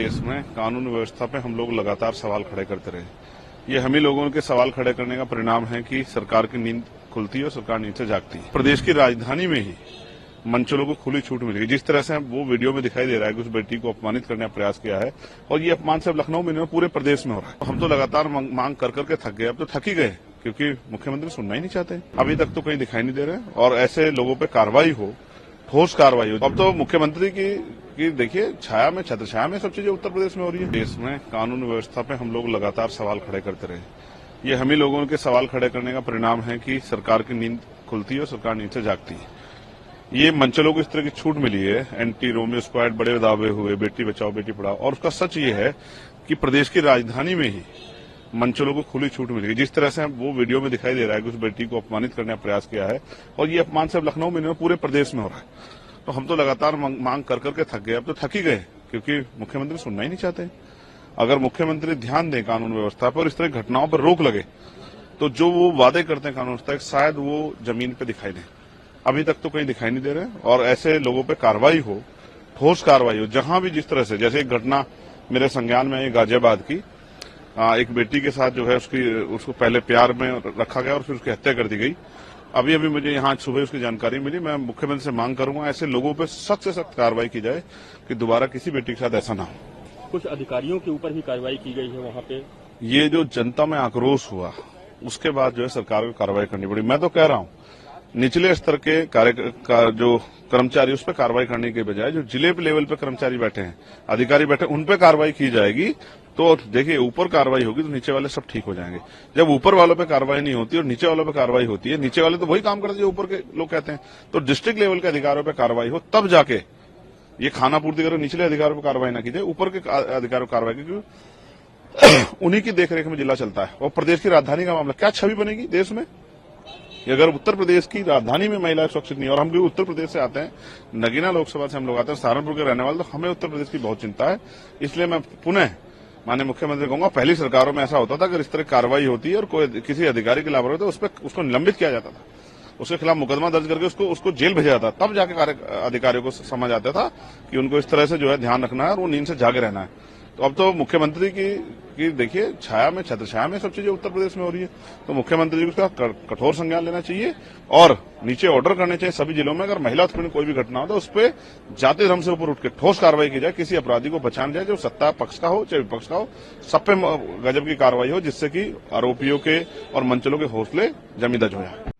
देश में कानून व्यवस्था पे हम लोग लगातार सवाल खड़े करते रहे। ये हम ही लोगों के सवाल खड़े करने का परिणाम है कि सरकार की नींद खुलती है और सरकार नींद से जागती है। प्रदेश की राजधानी में ही मंचलों को खुली छूट मिलेगी। जिस तरह से वो वीडियो में दिखाई दे रहा है कि उस बेटी को अपमानित करने का प्रयास किया है और ये अपमान सिर्फ लखनऊ में नहीं पूरे प्रदेश में हो रहा है। हम तो लगातार मांग कर करके थक गए, अब तो थक ही गए, क्योंकि मुख्यमंत्री सुनना ही नहीं चाहते। अभी तक तो कहीं दिखाई नहीं दे रहे और ऐसे लोगों पर कार्रवाई हो, ठोस कार्रवाई हो। अब तो मुख्यमंत्री की देखिए छाया में, छत्र छाया में सब चीजें उत्तर प्रदेश में हो रही है। देश में कानून व्यवस्था पे हम लोग लगातार सवाल खड़े करते रहे। ये हम ही लोगों के सवाल खड़े करने का परिणाम है कि सरकार की नींद खुलती है और सरकार नींद से जागती है। ये मंचलों को इस तरह की छूट मिली है, एंटी रोमियो स्क्वाड बड़े दावे हुए, बेटी बचाओ बेटी पढ़ाओ, और उसका सच ये है कि प्रदेश की राजधानी में ही मंचलों को खुली छूट मिलेगी। जिस तरह से वो वीडियो में दिखाई दे रहा है कि उस बेटी को अपमानित करने का प्रयास किया है और ये अपमान सिर्फ लखनऊ में नहीं पूरे प्रदेश में हो रहा है। तो हम तो लगातार मांग कर करके थक गए, अब तो थक ही गए, क्योंकि मुख्यमंत्री सुनना ही नहीं चाहते। अगर मुख्यमंत्री ध्यान दें कानून व्यवस्था पर और इस तरह की घटनाओं पर रोक लगे तो जो वो वादे करते हैं कानून व्यवस्था शायद वो जमीन पे दिखाई दे। अभी तक तो कहीं दिखाई नहीं दे रहे और ऐसे लोगों पे कार्रवाई हो, ठोस कार्रवाई हो। जहां भी जिस तरह से, जैसे एक घटना मेरे संज्ञान में आई गाजियाबाद की, एक बेटी के साथ जो है उसको पहले प्यार में रखा गया और फिर उसकी हत्या कर दी गई। अभी मुझे यहाँ सुबह उसकी जानकारी मिली। मैं मुख्यमंत्री से मांग करूंगा ऐसे लोगों पर सख्त से सख्त कार्रवाई की जाए कि दोबारा किसी बेटी के साथ ऐसा ना हो। कुछ अधिकारियों के ऊपर भी कार्रवाई की गई है वहां पे। ये जो जनता में आक्रोश हुआ उसके बाद जो है सरकार को कार्रवाई करनी पड़ी। मैं तो कह रहा हूं निचले स्तर के जो कर्मचारी उस पर कार्रवाई करने के बजाय जो जिले लेवल पे कर्मचारी बैठे हैं, अधिकारी बैठे, उन पे कार्रवाई की जाएगी। तो देखिए ऊपर कार्रवाई होगी तो नीचे वाले सब ठीक हो जाएंगे। जब ऊपर वालों पे कार्रवाई नहीं होती और नीचे वालों पे कार्रवाई होती है, नीचे वाले तो वही काम करते हैं जो ऊपर के लोग कहते हैं। तो डिस्ट्रिक्ट लेवल के अधिकारियों पे कार्रवाई हो तब जाके ये खाना पूर्ति करो, निचले अधिकारियों पर कार्रवाई ना की जाए, ऊपर के अधिकारियों पर कार्रवाई की, क्योंकि उन्हीं की देखरेख में जिला चलता है। और प्रदेश की राजधानी का मामला, क्या छवि बनेगी देश में अगर उत्तर प्रदेश की राजधानी में महिलाएं सुरक्षित नहीं। और हम भी उत्तर प्रदेश से आते हैं, नगीना लोकसभा से हम लोग आते हैं, सहारनपुर के रहने वाले, तो हमें उत्तर प्रदेश की बहुत चिंता है। इसलिए मैं पुनः माननीय मुख्यमंत्री कहूंगा, पहली सरकारों में ऐसा होता था अगर इस तरह कार्रवाई होती है और कोई किसी अधिकारी की लापरवाही तो उसको निलंबित किया जाता था, उसके खिलाफ मुकदमा दर्ज करके उसको जेल भेजा जाता, तब जाके अधिकारियों को समझ आता था कि उनको इस तरह से जो है ध्यान रखना है और वो नींद से जागे रहना है। तो अब तो मुख्यमंत्री की देखिए छाया में, छत्र छाया में सब चीजें उत्तर प्रदेश में हो रही है। तो मुख्यमंत्री जी को उसका कठोर संज्ञान लेना चाहिए और नीचे ऑर्डर करने चाहिए सभी जिलों में, अगर महिला उत्पीड़न कोई भी घटना हो तो उस पर जाति धर्म से ऊपर उठ के ठोस कार्रवाई की जाए, किसी अपराधी को बचाना जाए, जो सत्ता पक्ष का हो चाहे विपक्ष का हो, सब पे गजब की कार्रवाई हो, जिससे कि आरोपियों के और मंचलों के हौसले जमी दज हो जाए।